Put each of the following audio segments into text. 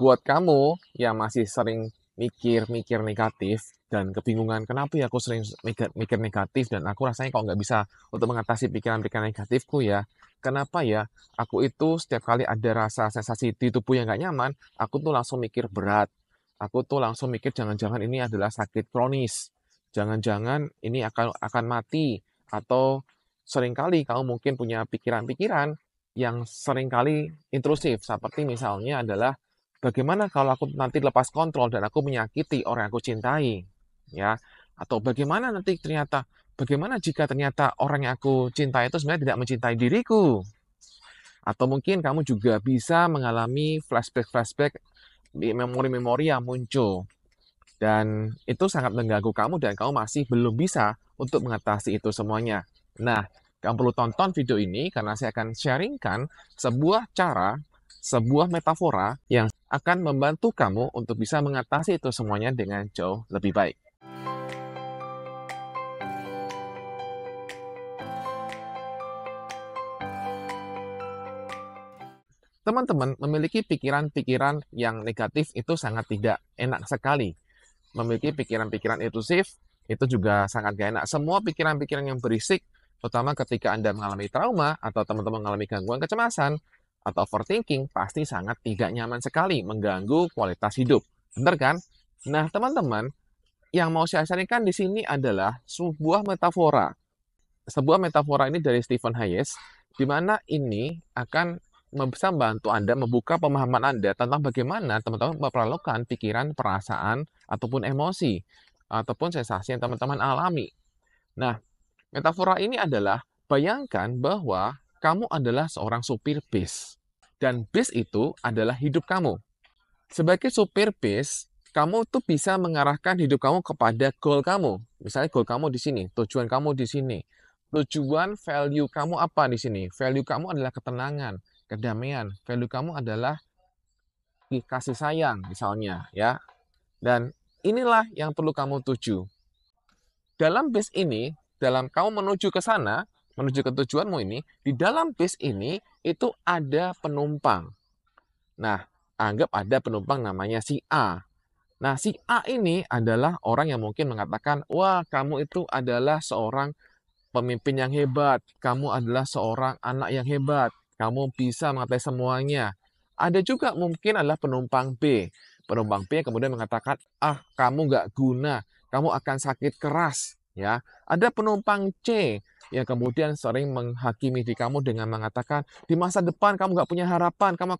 Buat kamu yang masih sering mikir-mikir negatif dan kebingungan, kenapa ya aku sering mikir negatif dan aku rasanya kok nggak bisa untuk mengatasi pikiran-pikiran negatifku ya? Kenapa ya? Aku itu setiap kali ada rasa sensasi di tubuh yang nggak nyaman, aku tuh langsung mikir berat. Aku tuh langsung mikir jangan-jangan ini adalah sakit kronis. Jangan-jangan ini akan mati. Atau seringkali kamu mungkin punya pikiran-pikiran yang seringkali intrusif. Seperti misalnya adalah bagaimana kalau aku nanti lepas kontrol dan aku menyakiti orang yang aku cintai, ya? Atau bagaimana jika ternyata orang yang aku cintai itu sebenarnya tidak mencintai diriku? Atau mungkin kamu juga bisa mengalami flashback-flashback di memori-memori yang muncul dan itu sangat mengganggu kamu dan kamu masih belum bisa untuk mengatasi itu semuanya. Nah, kamu perlu tonton video ini karena saya akan sharingkan sebuah cara, sebuah metafora yang akan membantu kamu untuk bisa mengatasi itu semuanya dengan jauh lebih baik. Teman-teman memiliki pikiran-pikiran yang negatif itu sangat tidak enak sekali. Memiliki pikiran-pikiran intrusif itu juga sangat gak enak. Semua pikiran-pikiran yang berisik, terutama ketika Anda mengalami trauma atau teman-teman mengalami gangguan kecemasan atau overthinking, pasti sangat tidak nyaman sekali, mengganggu kualitas hidup. Benar kan? Nah, teman-teman, yang mau saya sharingkan di sini adalah sebuah metafora. Sebuah metafora ini dari Stephen Hayes, di mana ini akan bisa membantu Anda membuka pemahaman Anda tentang bagaimana teman-teman memperlakukan pikiran, perasaan, ataupun emosi, ataupun sensasi yang teman-teman alami. Nah, metafora ini adalah bayangkan bahwa kamu adalah seorang supir bis, dan bis itu adalah hidup kamu. Sebagai supir bis, kamu tuh bisa mengarahkan hidup kamu kepada goal kamu. Misalnya goal kamu di sini, tujuan kamu di sini. Tujuan value kamu apa di sini? Value kamu adalah ketenangan, kedamaian. Value kamu adalah kasih sayang misalnya, ya. Dan inilah yang perlu kamu tuju. Dalam bis ini, dalam kamu menuju ke sana, menuju ke tujuanmu ini, di dalam bis ini itu ada penumpang. Nah, anggap ada penumpang namanya si A. Nah, si A ini adalah orang yang mungkin mengatakan, wah, kamu itu adalah seorang pemimpin yang hebat, kamu adalah seorang anak yang hebat, kamu bisa mengatasi semuanya. Ada juga mungkin adalah penumpang B. Penumpang B yang kemudian mengatakan, ah, kamu nggak guna, kamu akan sakit keras. Ya, ada penumpang C yang kemudian sering menghakimi di kamu dengan mengatakan di masa depan kamu nggak punya harapan, kamu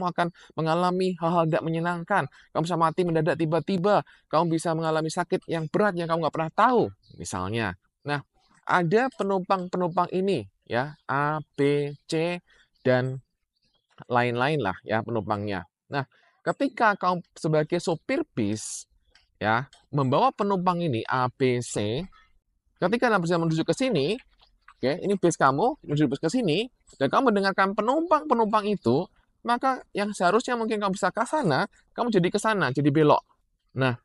akan mengalami hal-hal tidak menyenangkan, kamu bisa mati mendadak tiba-tiba, kamu bisa mengalami sakit yang berat yang kamu nggak pernah tahu, misalnya. Nah, ada penumpang-penumpang ini ya, A, B, C, dan lain-lain lah ya penumpangnya. Nah, ketika kamu sebagai sopir bis ya, membawa penumpang ini A, B, C, ketika Anda bisa menuju ke sini, oke, ini bis kamu, menuju bis ke sini, dan kamu mendengarkan penumpang-penumpang itu, maka yang seharusnya mungkin kamu bisa ke sana, kamu jadi ke sana, jadi belok. Nah,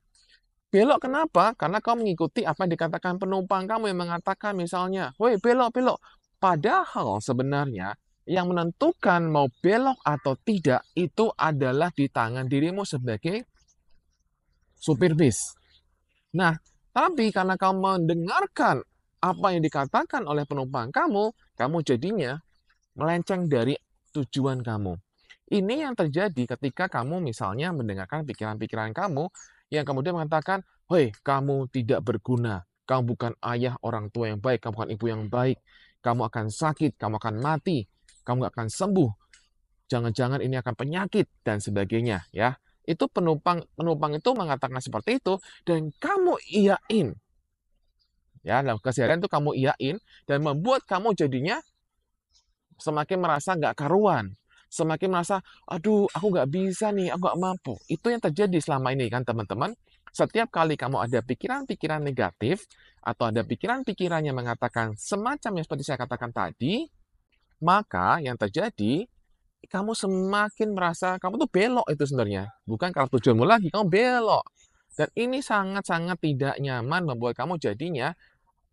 belok kenapa? Karena kau mengikuti apa yang dikatakan penumpang kamu yang mengatakan misalnya, "Woi, belok, belok." Padahal sebenarnya yang menentukan mau belok atau tidak itu adalah di tangan dirimu sebagai supir bis. Nah, tapi karena kamu mendengarkan apa yang dikatakan oleh penumpang kamu, kamu jadinya melenceng dari tujuan kamu. Ini yang terjadi ketika kamu misalnya mendengarkan pikiran-pikiran kamu yang kemudian mengatakan, "Hei, kamu tidak berguna. Kamu bukan ayah orang tua yang baik, kamu bukan ibu yang baik. Kamu akan sakit, kamu akan mati, kamu nggak akan sembuh. Jangan-jangan ini akan penyakit dan sebagainya." Ya, itu penumpang itu mengatakan seperti itu dan kamu iyain. Ya, dalam keseharian itu kamu iyain dan membuat kamu jadinya semakin merasa nggak karuan, semakin merasa, aduh aku nggak bisa nih, aku nggak mampu. Itu yang terjadi selama ini kan teman-teman. Setiap kali kamu ada pikiran-pikiran negatif, atau ada pikiran-pikiran yang mengatakan semacam yang seperti saya katakan tadi, maka yang terjadi, kamu semakin merasa, kamu tuh belok itu sebenarnya. Bukan karena tujuanmu lagi, kamu belok. Dan ini sangat-sangat tidak nyaman membuat kamu jadinya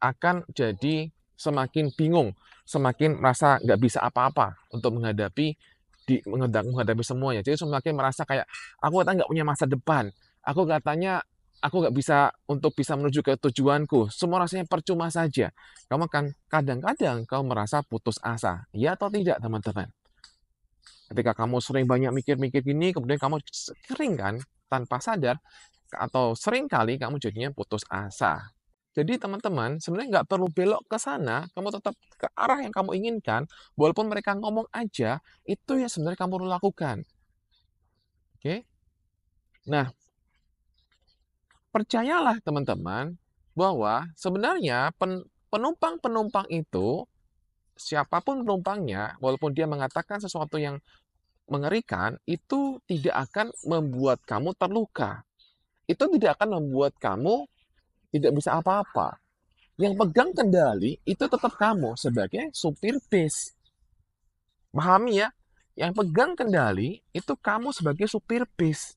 akan jadi semakin bingung, semakin merasa nggak bisa apa-apa untuk menghadapi menghadapi semuanya. Jadi semakin merasa kayak, "Aku katanya nggak punya masa depan, aku nggak bisa untuk bisa menuju ke tujuanku, semua rasanya percuma saja." Kamu akan kadang-kadang kamu merasa putus asa, iya atau tidak teman-teman? Ketika kamu sering banyak mikir-mikir gini, kemudian kamu sering kan, tanpa sadar atau sering kali kamu jadinya putus asa. Jadi teman-teman, sebenarnya nggak perlu belok ke sana, kamu tetap ke arah yang kamu inginkan, walaupun mereka ngomong aja, itu yang sebenarnya kamu perlu lakukan, oke? Nah, percayalah teman-teman, bahwa sebenarnya penumpang-penumpang itu, siapapun penumpangnya, walaupun dia mengatakan sesuatu yang mengerikan, itu tidak akan membuat kamu terluka. Itu tidak akan membuat kamu tidak bisa apa-apa. Yang pegang kendali itu tetap kamu sebagai supir bis. Pahami ya, yang pegang kendali itu kamu sebagai supir bis.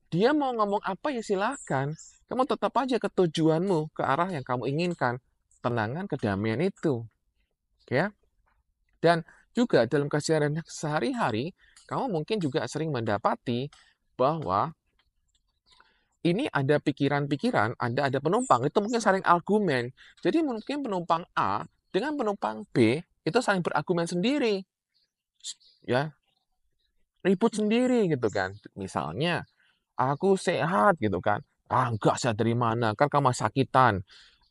Dia mau ngomong apa ya silakan. Kamu tetap aja ke tujuanmu, ke arah yang kamu inginkan. Tenangan, kedamaian itu. Ya. Dan juga dalam keseharian sehari-hari, kamu mungkin juga sering mendapati bahwa ini ada pikiran-pikiran, ada penumpang, itu mungkin saling argumen. Jadi mungkin penumpang A dengan penumpang B itu saling berargumen sendiri, ya, ribut sendiri gitu kan. Misalnya, "Aku sehat," gitu kan. "Ah, enggak sehat dari mana, kan kamu sakitan."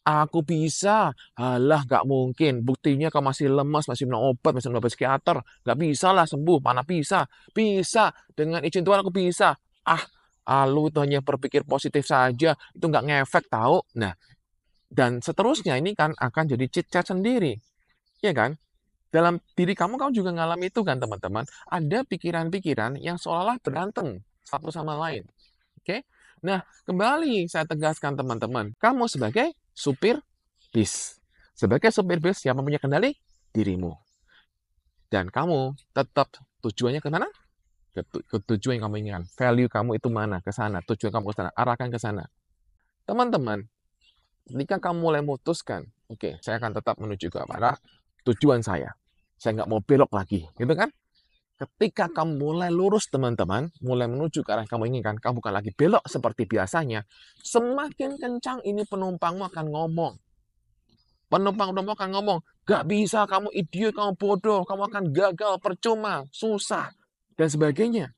"Aku bisa." "Halah, nggak mungkin, buktinya kamu masih lemas, masih minum obat, masih minum obat psikiater. Nggak bisalah sembuh, mana bisa." "Bisa, dengan izin Tuhan aku bisa." "Ah, lu itu hanya berpikir positif saja, itu nggak ngefek tahu." Nah, dan seterusnya ini kan akan jadi chit-chat sendiri, ya kan? Dalam diri kamu, kamu juga ngalami itu kan teman-teman? Ada pikiran-pikiran yang seolah-olah berantem satu sama lain, oke? Nah, kembali saya tegaskan teman-teman, kamu sebagai supir bis. Sebagai supir bis yang mempunyai kendali dirimu. Dan kamu tetap tujuannya ke mana? Ke tujuan yang kamu inginkan. Value kamu itu mana? Ke sana. Tujuan kamu ke sana. Arahkan ke sana. Teman-teman, ketika kamu mulai memutuskan, oke, saya akan tetap menuju ke arah tujuan saya. Saya nggak mau belok lagi, gitu kan? Ketika kamu mulai lurus, teman-teman, mulai menuju ke arah yang kamu inginkan, kamu bukan lagi belok seperti biasanya, semakin kencang ini penumpangmu akan ngomong. Penumpang-penumpang akan ngomong, "Gak bisa, kamu idiot, kamu bodoh, kamu akan gagal, percuma, susah," dan sebagainya.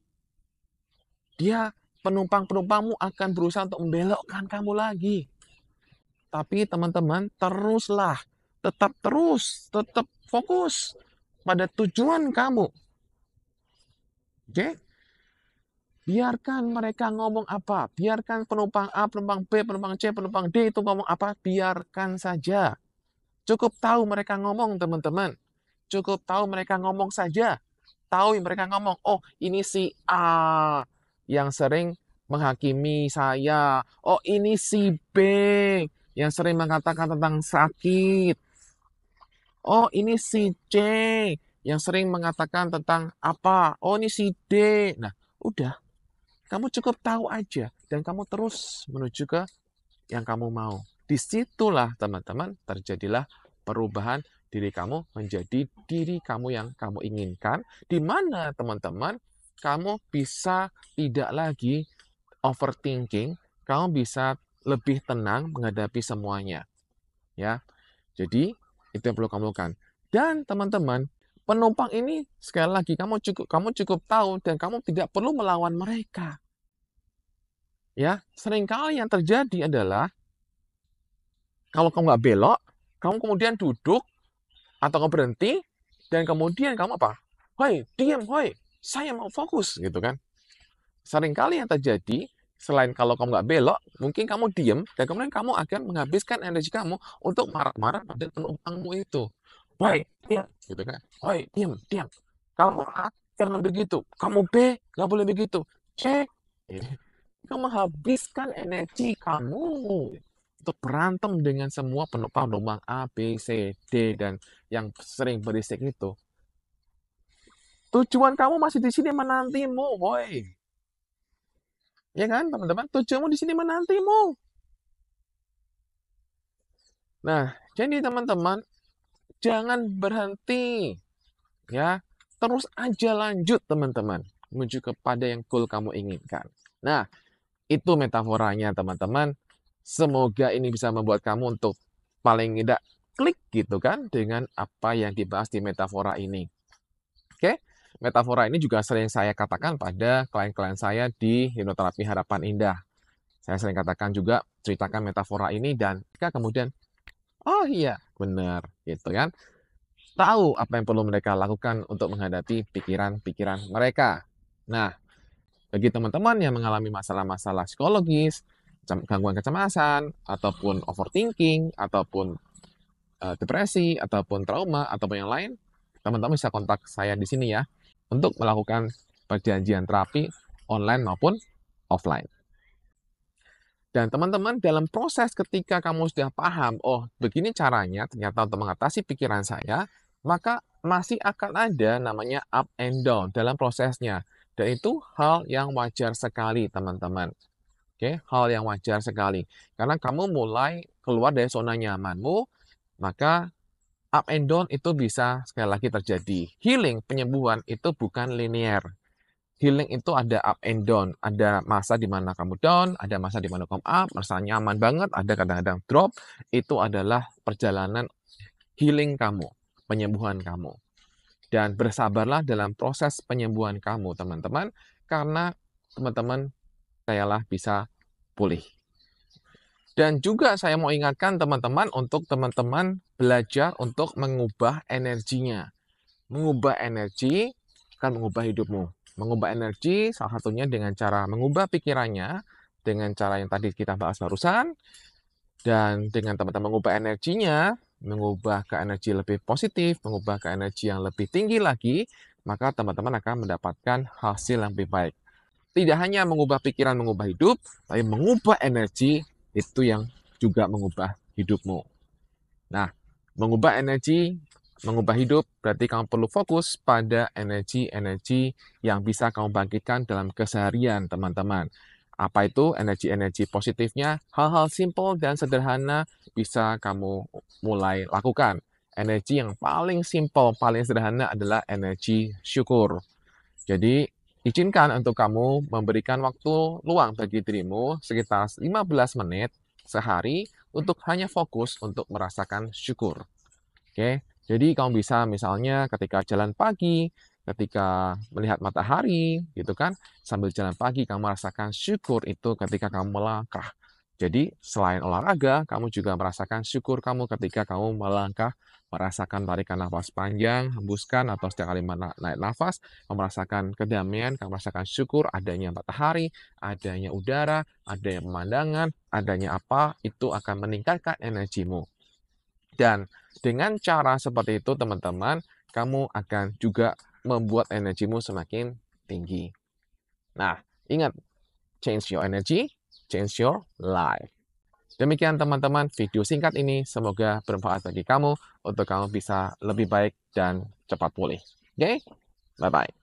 Penumpang-penumpangmu akan berusaha untuk membelokkan kamu lagi. Tapi teman-teman, teruslah, tetap fokus pada tujuan kamu. Oke? Biarkan mereka ngomong apa, biarkan penumpang A, penumpang B, penumpang C, penumpang D itu ngomong apa, biarkan saja. Cukup tahu mereka ngomong, teman-teman. Cukup tahu mereka ngomong saja. Tahu mereka ngomong, "Oh, ini si A yang sering menghakimi saya. Oh, ini si B yang sering mengatakan tentang sakit. Oh, ini si C yang sering mengatakan tentang apa. Oh, ini si D." Nah, udah. Kamu cukup tahu aja dan kamu terus menuju ke yang kamu mau. Disitulah teman-teman terjadilah perubahan diri kamu menjadi diri kamu yang kamu inginkan, di mana teman-teman kamu bisa tidak lagi overthinking, kamu bisa lebih tenang menghadapi semuanya, ya. Jadi itu yang perlu kamu lakukan. Dan teman-teman, penumpang ini sekali lagi kamu cukup tahu dan kamu tidak perlu melawan mereka. Ya, seringkali yang terjadi adalah kalau kamu nggak belok, kamu kemudian duduk atau kamu berhenti dan kemudian kamu apa? "Hoi, diam, hoi, saya mau fokus," gitu kan. Seringkali yang terjadi, selain kalau kamu nggak belok, mungkin kamu diam dan kemudian kamu akan menghabiskan energi kamu untuk marah-marah pada penumpangmu itu. "Woi, diam," gitu kan. "Woi, diam, diam. Kamu A, jangan begitu. Kamu B, nggak boleh begitu. C." Kamu menghabiskan energi kamu untuk berantem dengan semua penumpang-penumpang A, B, C, D, dan yang sering berisik itu. Tujuan kamu masih di sini menantimu, woi. Ya kan, teman-teman? Tujuanmu di sini menantimu. Nah, jadi teman-teman, jangan berhenti. Ya, terus aja lanjut teman-teman, menuju kepada yang goal kamu inginkan. Nah, itu metaforanya teman-teman. Semoga ini bisa membuat kamu untuk paling tidak klik gitu kan dengan apa yang dibahas di metafora ini. Oke, metafora ini juga sering saya katakan pada klien-klien saya di hipnoterapi harapan indah. Saya sering katakan juga, ceritakan metafora ini dan mereka kemudian, oh iya, benar, gitu kan. Tahu apa yang perlu mereka lakukan untuk menghadapi pikiran-pikiran mereka. Nah, bagi teman-teman yang mengalami masalah-masalah psikologis, gangguan kecemasan, ataupun overthinking, ataupun depresi, ataupun trauma, ataupun yang lain, teman-teman bisa kontak saya di sini ya, untuk melakukan perjanjian terapi online maupun offline. Dan teman-teman, dalam proses ketika kamu sudah paham, oh begini caranya ternyata untuk mengatasi pikiran saya, maka masih akan ada namanya up and down dalam prosesnya. Dan itu hal yang wajar sekali, teman-teman. Oke, hal yang wajar sekali. Karena kamu mulai keluar dari zona nyamanmu, maka up and down itu bisa sekali lagi terjadi. Healing, penyembuhan itu bukan linear. Healing itu ada up and down, ada masa di mana kamu down, ada masa di mana kamu up, masa nyaman banget, ada kadang-kadang drop. Itu adalah perjalanan healing kamu, penyembuhan kamu. Dan bersabarlah dalam proses penyembuhan kamu, teman-teman, karena teman-teman sayalah bisa pulih. Dan juga saya mau ingatkan teman-teman untuk teman-teman belajar untuk mengubah energinya. Mengubah energi akan mengubah hidupmu. Mengubah energi salah satunya dengan cara mengubah pikirannya, dengan cara yang tadi kita bahas barusan, dan dengan teman-teman mengubah energinya, mengubah ke energi lebih positif, mengubah ke energi yang lebih tinggi lagi, maka teman-teman akan mendapatkan hasil yang lebih baik. Tidak hanya mengubah pikiran, mengubah hidup, tapi mengubah energi, itu yang juga mengubah hidupmu. Nah, mengubah energi, mengubah hidup, berarti kamu perlu fokus pada energi-energi yang bisa kamu bangkitkan dalam keseharian, teman-teman. Apa itu energi-energi positifnya? Hal-hal simpel dan sederhana bisa kamu mulai lakukan. Energi yang paling simpel, paling sederhana adalah energi syukur. Jadi, izinkan untuk kamu memberikan waktu luang bagi dirimu sekitar 15 menit sehari untuk hanya fokus untuk merasakan syukur. Oke, jadi kamu bisa misalnya ketika jalan pagi, ketika melihat matahari, gitu kan, sambil jalan pagi kamu merasakan syukur itu ketika kamu melangkah. Jadi selain olahraga, kamu juga merasakan syukur kamu ketika kamu melangkah, merasakan tarikan nafas panjang, hembuskan atau setiap kali naik nafas, kamu merasakan kedamaian, kamu merasakan syukur adanya matahari, adanya udara, adanya pemandangan, adanya apa, itu akan meningkatkan energimu. Dan dengan cara seperti itu, teman-teman, kamu akan juga membuat energimu semakin tinggi. Nah, ingat, change your energy, change your life. Demikian teman-teman video singkat ini, semoga bermanfaat bagi kamu, untuk kamu bisa lebih baik dan cepat pulih. Oke? Bye-bye.